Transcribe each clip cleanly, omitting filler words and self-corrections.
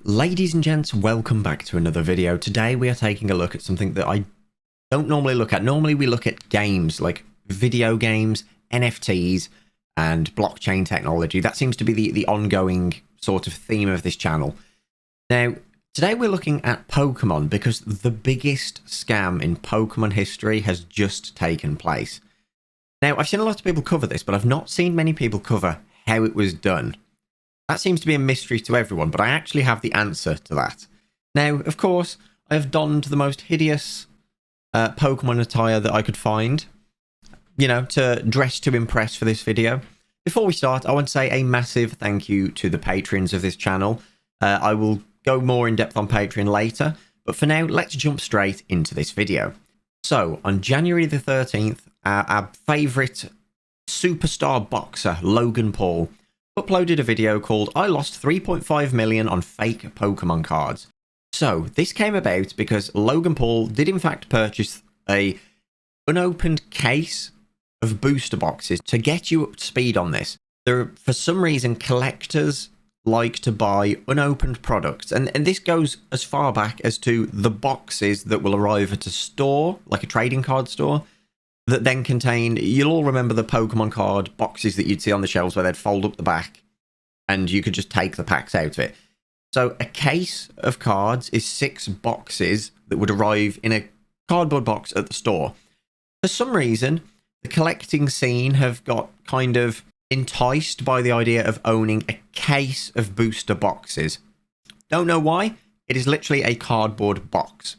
Ladies and gents, welcome back to another video. Today we are taking a look at something that I don't normally look at. Normally we look at games, like video games, NFTs, and blockchain technology. That seems to be the ongoing sort of theme of this channel. Now, today we're looking at Pokemon because the biggest scam in Pokemon history has just taken place. Now, I've seen a lot of people cover this, but I've not seen many people cover how it was done. That seems to be a mystery to everyone, but I actually have the answer to that. Now, of course, I have donned the most hideous Pokemon attire that I could find, you know, to dress to impress for this video. Before we start, I want to say a massive thank you to the patrons of this channel. I will go more in depth on Patreon later, but for now, let's jump straight into this video. So, on January the 13th, our favourite superstar boxer, Logan Paul, uploaded a video called "I lost 3.5 million on fake Pokemon cards." So this came about because Logan Paul did in fact purchase a unopened case of booster boxes. To get you up to speed on this, for some reason collectors like to buy unopened products, and this goes as far back as to the boxes that will arrive at a store, like a trading card store, that then contain, you'll all remember the Pokemon card boxes that you'd see on the shelves where they'd fold up the back and you could just take the packs out of it. So a case of cards is 6 boxes that would arrive in a cardboard box at the store. For some reason, the collecting scene have got kind of enticed by the idea of owning a case of booster boxes. Don't know why. It is literally a cardboard box.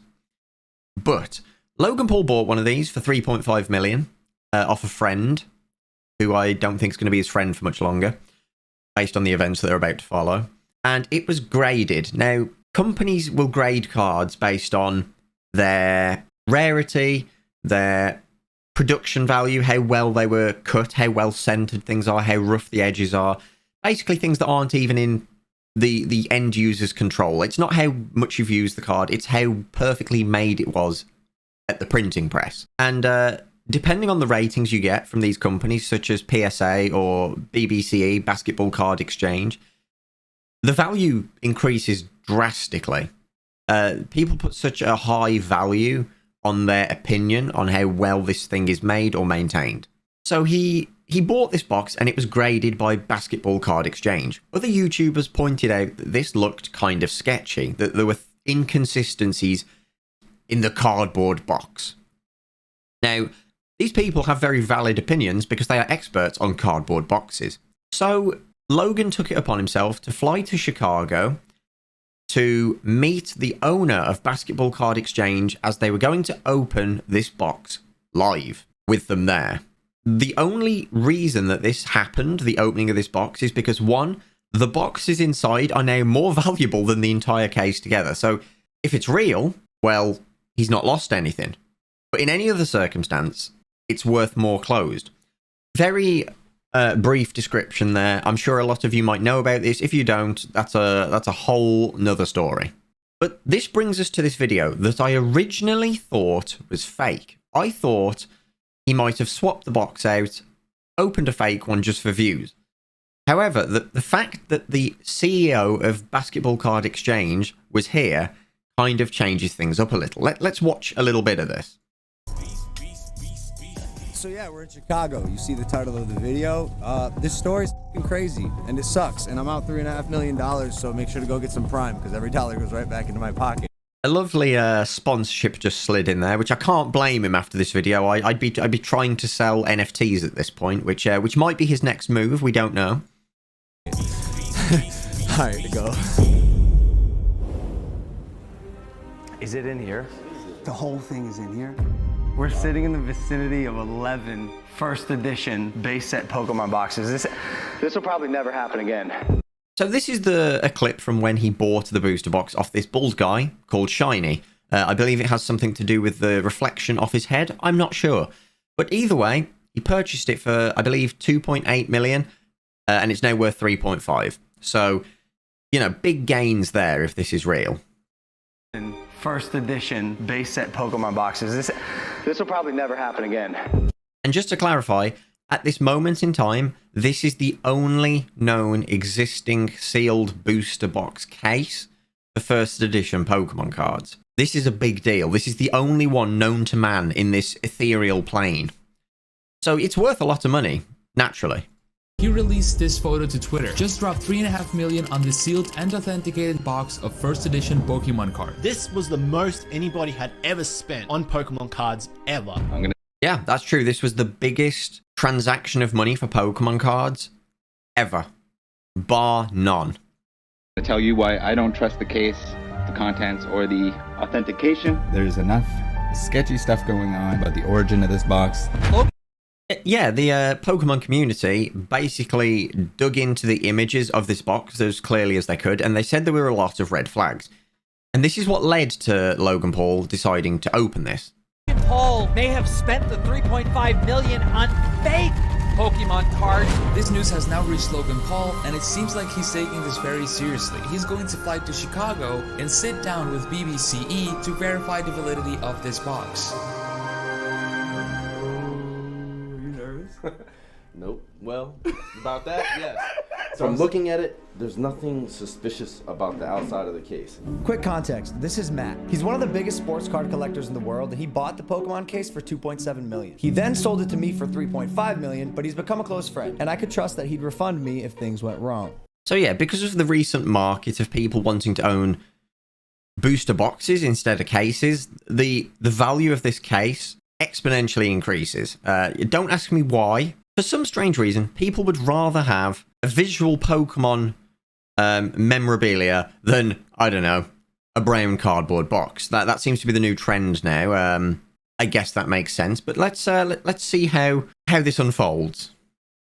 But Logan Paul bought one of these for 3.5 million off a friend who I don't think is going to be his friend for much longer, based on the events that they're about to follow. And it was graded. Now, companies will grade cards based on their rarity, their production value, how well they were cut, how well centered things are, how rough the edges are. Basically things that aren't even in the end user's control. It's not how much you've used the card, it's how perfectly made it was at the printing press. And depending on the ratings you get from these companies, such as PSA or BBCE, Basketball Card Exchange, the value increases drastically. People put such a high value on their opinion on how well this thing is made or maintained. So he bought this box and it was graded by Basketball Card Exchange. Other YouTubers pointed out that this looked kind of sketchy, that there were inconsistencies in the cardboard box. Now, these people have very valid opinions because they are experts on cardboard boxes. So Logan took it upon himself to fly to Chicago to meet the owner of Basketball Card Exchange as they were going to open this box live with them there. The only reason that this happened, the opening of this box, is because, one, the boxes inside are now more valuable than the entire case together. So if it's real, well, he's not lost anything. But in any other circumstance, it's worth more closed. Very brief description there. I'm sure a lot of you might know about this. If you don't, that's a whole nother story. But this brings us to this video that I originally thought was fake. I thought he might have swapped the box out, opened a fake one just for views. However, the fact that the CEO of Basketball Card Exchange was here kind of changes things up a little. Let's watch a little bit of this. So yeah, we're in Chicago. You see the title of the video. This story's f***ing crazy, and it sucks. And I'm out $3.5 million, so make sure to go get some Prime, because every dollar goes right back into my pocket. A lovely sponsorship just slid in there, which I can't blame him after this video. I'd be trying to sell NFTs at this point, which might be his next move. We don't know. All right, to go. Is it in here? The whole thing is in here. We're sitting in the vicinity of 11 first edition base set Pokemon boxes. This will probably never happen again. So this is a clip from when he bought the booster box off this bald guy called Shiny. I believe it has something to do with the reflection off his head. I'm not sure. But either way, he purchased it for, I believe, 2.8 million, and it's now worth 3.5. So, you know, big gains there if this is real. First edition base set Pokemon boxes. This will probably never happen again. And just to clarify, at this moment in time, this is the only known existing sealed booster box case the first edition Pokemon cards. This is a big deal. This is the only one known to man in this ethereal plane. So it's worth a lot of money, naturally. He released this photo to Twitter. Just dropped 3.5 million on the sealed and authenticated box of first edition Pokemon cards. This was the most anybody had ever spent on Pokemon cards ever. Yeah, that's true. This was the biggest transaction of money for Pokemon cards ever. Bar none. To tell you why I don't trust the case, the contents, or the authentication. There's enough sketchy stuff going on about the origin of this box. Yeah, the Pokemon community basically dug into the images of this box as clearly as they could, and they said there were a lot of red flags. And this is what led to Logan Paul deciding to open this. Logan Paul may have spent the 3.5 million on fake Pokemon cards. This news has now reached Logan Paul, and it seems like he's taking this very seriously. He's going to fly to Chicago and sit down with BBCE to verify the validity of this box. Nope. Well, about that, yes. From looking at it, there's nothing suspicious about the outside of the case. Quick context, this is Matt. He's one of the biggest sports card collectors in the world, and he bought the Pokemon case for 2.7 million. He then sold it to me for 3.5 million, but he's become a close friend, and I could trust that he'd refund me if things went wrong. So yeah, because of the recent market of people wanting to own booster boxes instead of cases, the value of this case exponentially increases. Don't ask me why. For some strange reason, people would rather have a visual Pokemon memorabilia than, I don't know, a brown cardboard box. That seems to be the new trend now. I guess that makes sense. But let's see how this unfolds.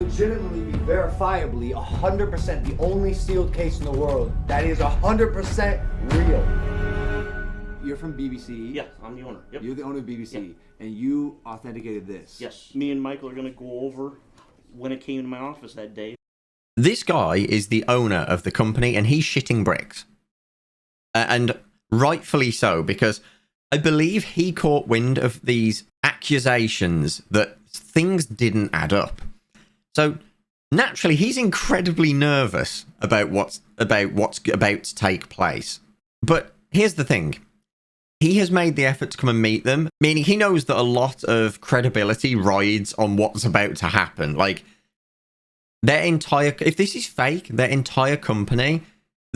Legitimately, verifiably, 100% the only sealed case in the world that is 100% real. You're from BBC? Yes, I'm the owner. Yep. You're the owner of BBC, Yep. and you authenticated this? Yes. Me and Michael are going to go over when it came to my office that day. This guy is the owner of the company, and he's shitting bricks. And rightfully so, because I believe he caught wind of these accusations that things didn't add up. So naturally, he's incredibly nervous about what's about to take place. But here's the thing. He has made the effort to come and meet them, meaning he knows that a lot of credibility rides on what's about to happen. Like, if this is fake, their entire company,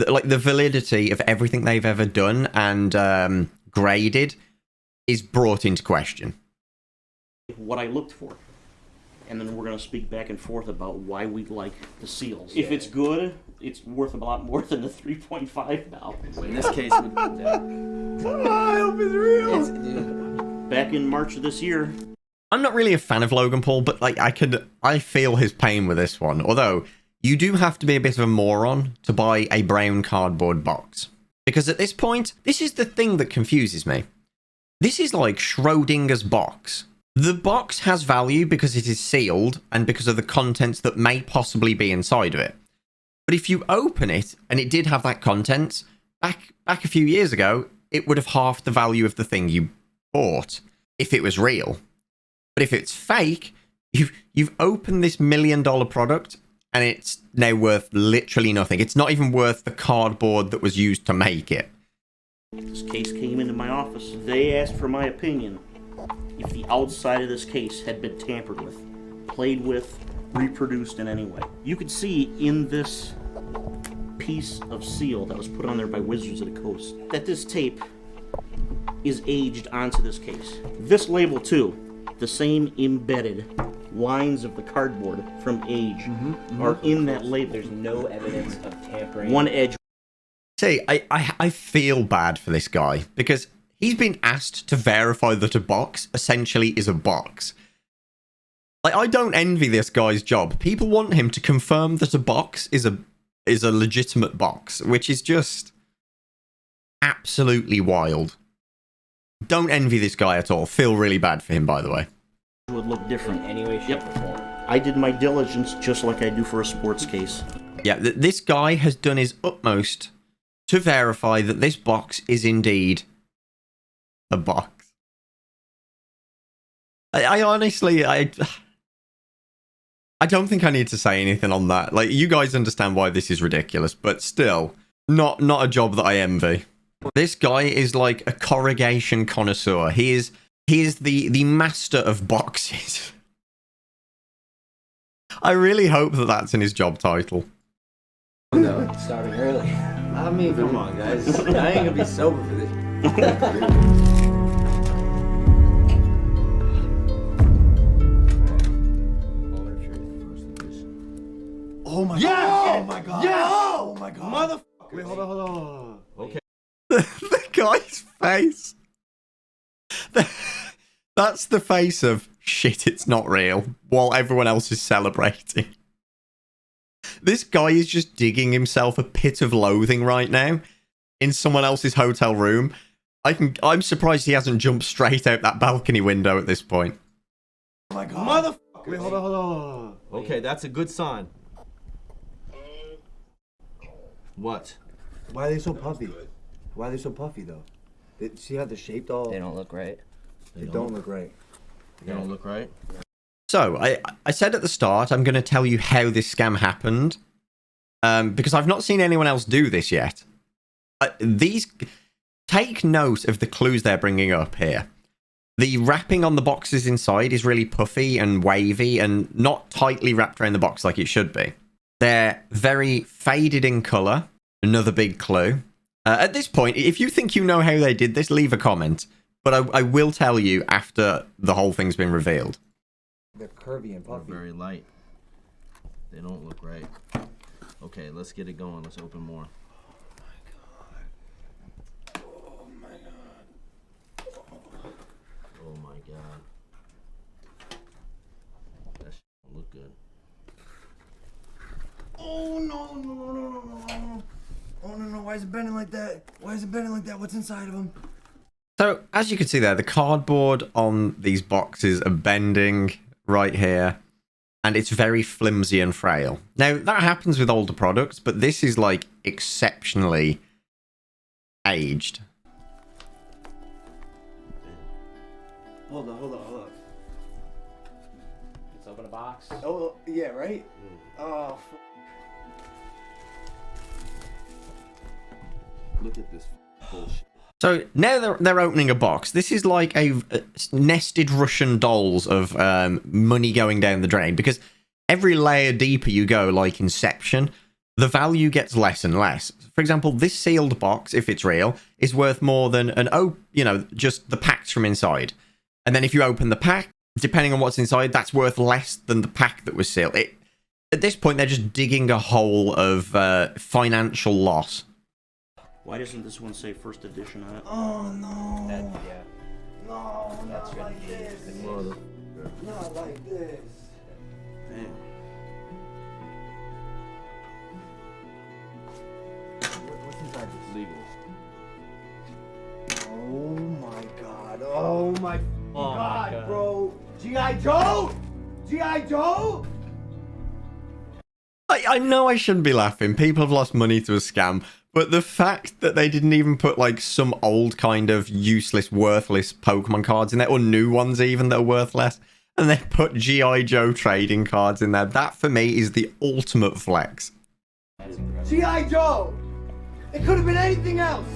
like the validity of everything they've ever done and graded is brought into question. What I looked for. And then we're going to speak back and forth about why we like the seals. If it's good, it's worth a lot more than the 3.5 now. In this case, I hope it's real. Back in March of this year. I'm not really a fan of Logan Paul, but like I feel his pain with this one. Although you do have to be a bit of a moron to buy a brown cardboard box, because at this point, this is the thing that confuses me. This is like Schrodinger's box. The box has value because it is sealed and because of the contents that may possibly be inside of it. But if you open it and it did have that contents, back a few years ago, it would have halved the value of the thing you bought if it was real. But if it's fake, you've opened this $1 million product and it's now worth literally nothing. It's not even worth the cardboard that was used to make it. This case came into my office. They asked for my opinion. If the outside of this case had been tampered with, played with, reproduced in any way. You could see in this piece of seal that was put on there by Wizards of the Coast that this tape is aged onto this case. This label too, the same embedded lines of the cardboard from age are in that label. There's no evidence of tampering. One edge. See, I feel bad for this guy because he's been asked to verify that a box essentially is a box. Like, I don't envy this guy's job. People want him to confirm that a box is a legitimate box, which is just absolutely wild. Don't envy this guy at all. Feel really bad for him, by the way. Would look different. In any way, shape, or form. I did my diligence just like I do for a sports case. Yeah, this guy has done his utmost to verify that this box is indeed a box. I honestly, I don't think I need to say anything on that. Like, you guys understand why this is ridiculous, but still, Not a job that I envy. This guy is like a corrugation connoisseur. He is the master of boxes. I really hope that that's in his job title. No, starting early. I mean, come on, guys. I ain't gonna be sober for this. Oh my god! Oh my god! Yes! Oh my god! Motherfucker! Wait, hold on. Okay. The guy's face. That's the face of shit, it's not real, while everyone else is celebrating. This guy is just digging himself a pit of loathing right now in someone else's hotel room. I'm surprised he hasn't jumped straight out that balcony window at this point. Oh my god! Motherfucker! Wait, hold on. Okay, that's a good sign. What? Why are they so puffy? Why are they so puffy though? See how they're shaped all? They don't look right. They don't look right. They don't look right. So, I said at the start, I'm going to tell you how this scam happened. Because I've not seen anyone else do this yet. Take note of the clues they're bringing up here. The wrapping on the boxes inside is really puffy and wavy and not tightly wrapped around the box like it should be. They're very faded in colour. Another big clue. At this point, if you think you know how they did this, leave a comment. But I will tell you after the whole thing's been revealed. They're curvy and puffy. They're very light. They don't look right. Okay, let's get it going. Let's open more. Oh my god. Oh my god. That shit don't look good. Oh no. Oh no. Why is it bending like that? What's inside of them? So, as you can see there, the cardboard on these boxes are bending right here. And it's very flimsy and frail. Now, that happens with older products, but this is, like, exceptionally aged. Hold on. Let's open a box. Oh yeah, right. Oh. Look at this bullshit. So now they're opening a box. This is like a nested Russian dolls of money going down the drain, because every layer deeper you go, like Inception, the value gets less and less. For example, this sealed box, if it's real, is worth more than just the packs from inside. And then if you open the pack, depending on what's inside, that's worth less than the pack that was sealed. At this point, they're just digging a hole of financial loss. Why doesn't this one say first edition on it? Oh no. Yeah. No, That's not like this. Not like this. Damn. What's inside this? Legal. Oh my god. Oh my God, bro. G.I. Joe! G.I. Joe! I know I shouldn't be laughing. People have lost money to a scam. But the fact that they didn't even put, like, some old kind of useless, worthless Pokemon cards in there, or new ones even that are worth less, and they put G.I. Joe trading cards in there, that for me is the ultimate flex. G.I. Joe! It could have been anything else!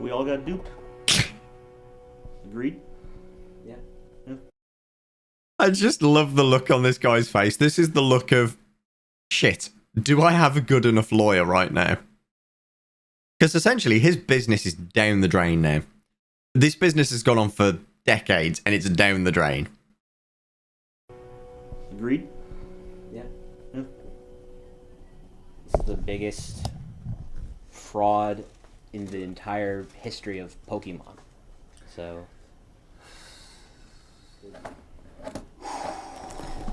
We all got duped. Agreed? Yeah. I just love the look on this guy's face. This is the look of, shit, do I have a good enough lawyer right now? Because essentially his business is down the drain now. This business has gone on for decades and it's down the drain. Agreed? Yeah. Yeah. This is the biggest fraud in the entire history of Pokemon. So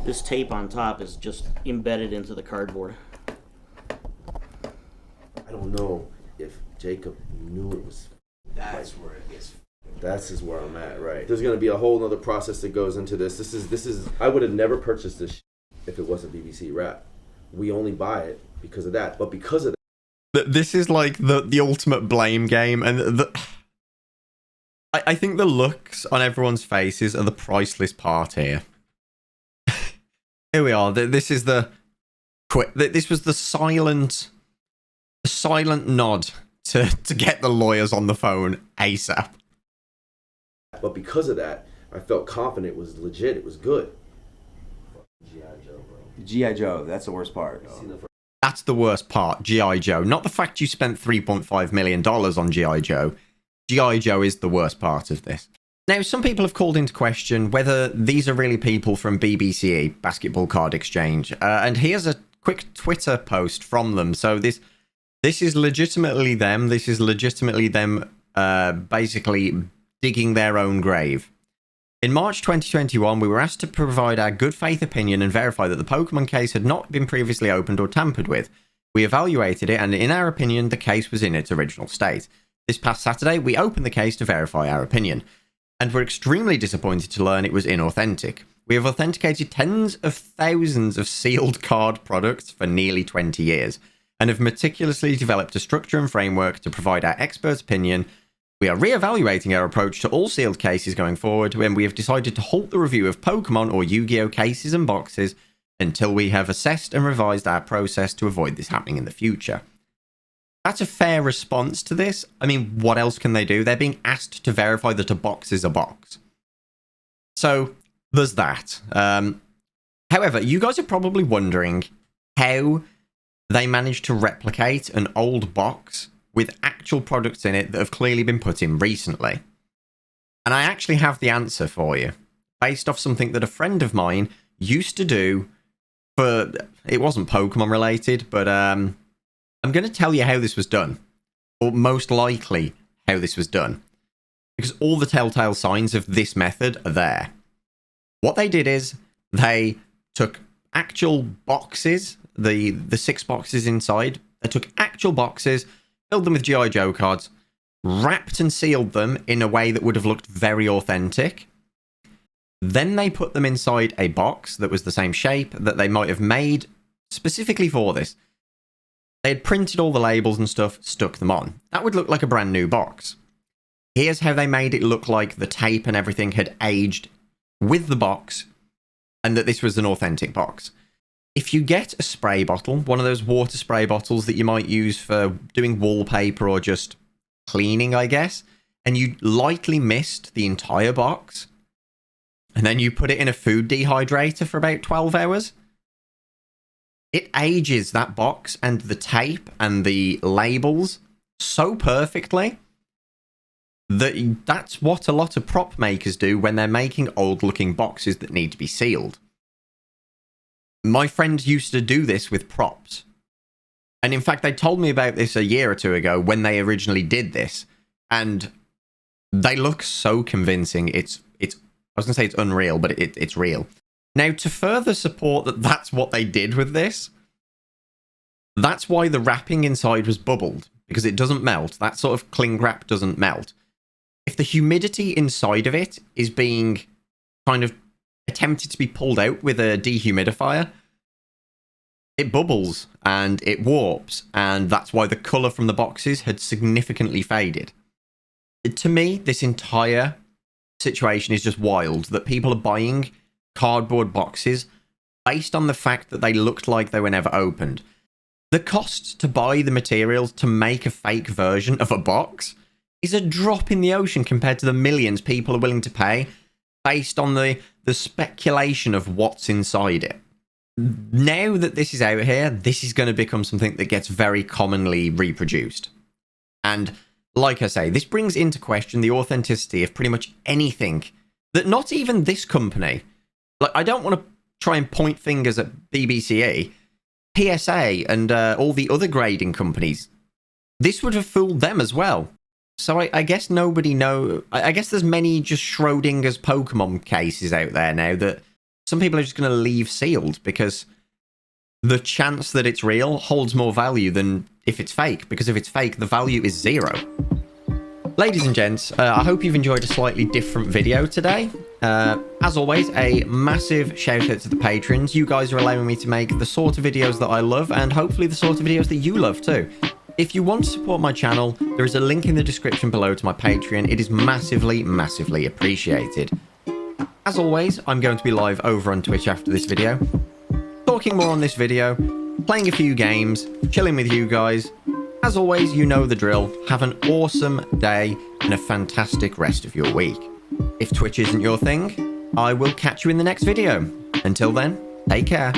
This tape on top is just embedded into the cardboard. I don't know if Jacob knew it was. That's where it gets. This is where I'm at, right? There's gonna be a whole other process that goes into this. This is. I would have never purchased this if it wasn't BBC Rap. We only buy it because of that, but because of This is like the ultimate blame game, and I think the looks on everyone's faces are the priceless part here. Here we are. This is the this was the silent nod to get the lawyers on the phone ASAP. But because of that, I felt confident it was legit. It was good. G.I. Joe, bro. G.I. Joe, that's the worst part. That's the worst part, G.I. Joe. Not the fact you spent $3.5 million on G.I. Joe. G.I. Joe is the worst part of this. Now, some people have called into question whether these are really people from BBCE, Basketball Card Exchange. And here's a quick Twitter post from them. So this is legitimately them. This is legitimately them basically digging their own grave. In March 2021, we were asked to provide our good faith opinion and verify that the Pokemon case had not been previously opened or tampered with. We evaluated it, and in our opinion, the case was in its original state. This past Saturday, we opened the case to verify our opinion, and were extremely disappointed to learn it was inauthentic. We have authenticated tens of thousands of sealed card products for nearly 20 years, and have meticulously developed a structure and framework to provide our expert opinion. We are re-evaluating our approach to all sealed cases going forward, when we have decided to halt the review of Pokemon or Yu-Gi-Oh cases and boxes until we have assessed and revised our process to avoid this happening in the future. That's a fair response to this. I mean, what else can they do? They're being asked to verify that a box is a box. So, there's that. However, you guys are probably wondering how they managed to replicate an old box with actual products in it that have clearly been put in recently. And I actually have the answer for you, based off something that a friend of mine used to do for... It wasn't Pokemon related, but I'm going to tell you how this was done. Or most likely how this was done. Because all the telltale signs of this method are there. What they did is, they took actual boxes, the 6 boxes inside, they took actual boxes, filled them with G.I. Joe cards, wrapped and sealed them in a way that would have looked very authentic. Then they put them inside a box that was the same shape that they might have made specifically for this. They had printed all the labels and stuff, stuck them on. That would look like a brand new box. Here's how they made it look like the tape and everything had aged with the box, and that this was an authentic box. If you get a spray bottle, one of those water spray bottles that you might use for doing wallpaper or just cleaning, I guess, and you lightly mist the entire box, and then you put it in a food dehydrator for about 12 hours, it ages that box and the tape and the labels so perfectly that that's what a lot of prop makers do when they're making old-looking boxes that need to be sealed. My friend used to do this with props. And in fact, they told me about this a year or two ago when they originally did this. And they look so convincing. I was going to say it's unreal, but it's real. Now, to further support that that's what they did with this, that's why the wrapping inside was bubbled, because it doesn't melt. That sort of cling wrap doesn't melt. If the humidity inside of it is being kind of attempted to be pulled out with a dehumidifier, it bubbles and it warps, and that's why the colour from the boxes had significantly faded. To me, this entire situation is just wild, that people are buying cardboard boxes based on the fact that they looked like they were never opened. The cost to buy the materials to make a fake version of a box is a drop in the ocean compared to the millions people are willing to pay based on the speculation of what's inside it. Now that this is out here, this is going to become something that gets very commonly reproduced. And like I say, this brings into question the authenticity of pretty much anything that not even this company, like, I don't want to try and point fingers at BBCE, PSA and all the other grading companies. This would have fooled them as well. So I guess nobody know. I guess there's many just Schrodinger's Pokemon cases out there now that some people are just going to leave sealed because the chance that it's real holds more value than if it's fake, because if it's fake, the value is 0. Ladies and gents, I hope you've enjoyed a slightly different video today. As always, a massive shout out to the patrons. You guys are allowing me to make the sort of videos that I love, and hopefully the sort of videos that you love too. If you want to support my channel, there is a link in the description below to my Patreon. It is massively, massively appreciated. As always, I'm going to be live over on Twitch after this video, talking more on this video, playing a few games, chilling with you guys. As always, you know the drill. Have an awesome day and a fantastic rest of your week. If Twitch isn't your thing, I will catch you in the next video. Until then, take care.